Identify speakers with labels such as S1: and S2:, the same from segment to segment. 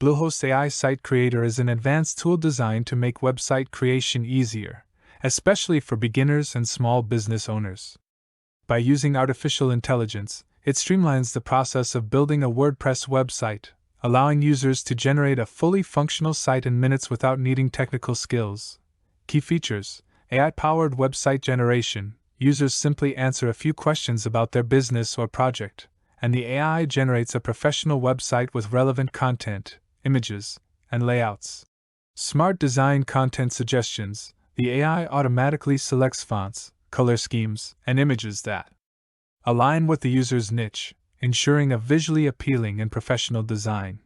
S1: Bluehost AI Site Creator is an advanced tool designed to make website creation easier, especially for beginners and small business owners. By using artificial intelligence, it streamlines the process of building a WordPress website, allowing users to generate a fully functional site in minutes without needing technical skills. Key features: AI-powered website generation. Users simply answer a few questions about their business or project, and the AI generates a professional website with relevant content, images, and layouts. Smart design content suggestions. The AI automatically selects fonts, color schemes, and images that align with the user's niche, ensuring a visually appealing and professional design.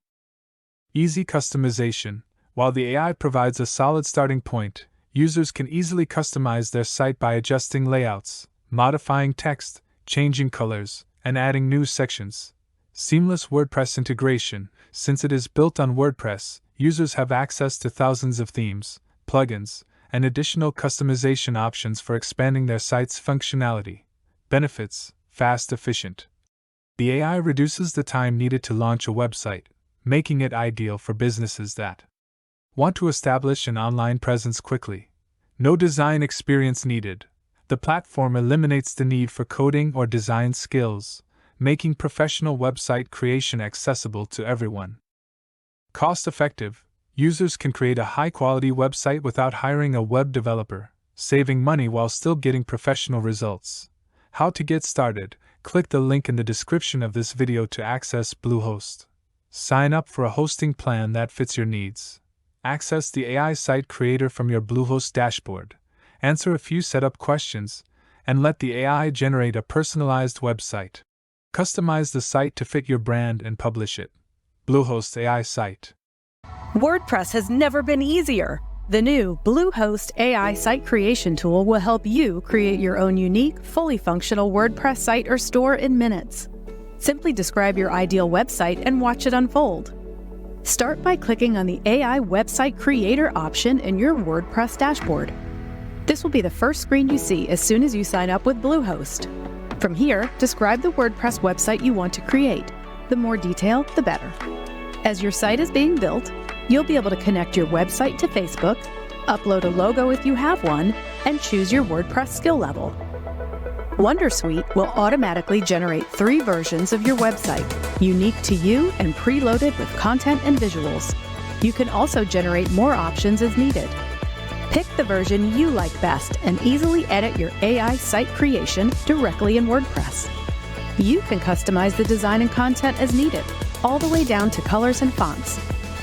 S1: Easy customization. While the AI provides a solid starting point, users can easily customize their site by adjusting layouts, modifying text, changing colors, and adding new sections. Seamless WordPress integration. Since it is built on WordPress, users have access to thousands of themes, plugins, and additional customization options for expanding their site's functionality. Benefits: fast, efficient. The AI reduces the time needed to launch a website, making it ideal for businesses that want to establish an online presence quickly. No design experience needed. The platform eliminates the need for coding or design skills, making professional website creation accessible to everyone. Cost-effective. Users can create a high-quality website without hiring a web developer, saving money while still getting professional results. How to get started? Click the link in the description of this video to access Bluehost. Sign up for a hosting plan that fits your needs. Access the AI Site Creator from your Bluehost dashboard. Answer a few setup questions, and let the AI generate a personalized website. Customize the site to fit your brand and publish it. Bluehost AI Site.
S2: WordPress has never been easier. The new Bluehost AI Site Creation tool will help you create your own unique, fully functional WordPress site or store in minutes. Simply describe your ideal website and watch it unfold. Start by clicking on the AI Website Creator option in your WordPress dashboard. This will be the first screen you see as soon as you sign up with Bluehost. From here, describe the WordPress website you want to create. The more detail, the better. As your site is being built, you'll be able to connect your website to Facebook, upload a logo if you have one, and choose your WordPress skill level. Wondersuite will automatically generate 3 versions of your website, unique to you and preloaded with content and visuals. You can also generate more options as needed. Pick the version you like best and easily edit your AI site creation directly in WordPress. You can customize the design and content as needed, all the way down to colors and fonts.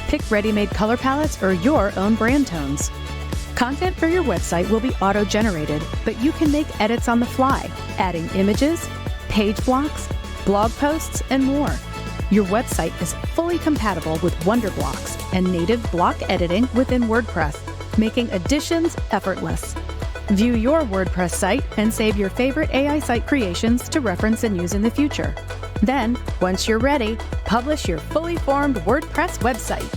S2: Pick ready-made color palettes or your own brand tones. Content for your website will be auto-generated, but you can make edits on the fly, adding images, page blocks, blog posts, and more. Your website is fully compatible with Wonderblocks and native block editing within WordPress, making additions effortless. View your WordPress site and save your favorite AI site creations to reference and use in the future. Then, once you're ready, publish your fully formed WordPress website.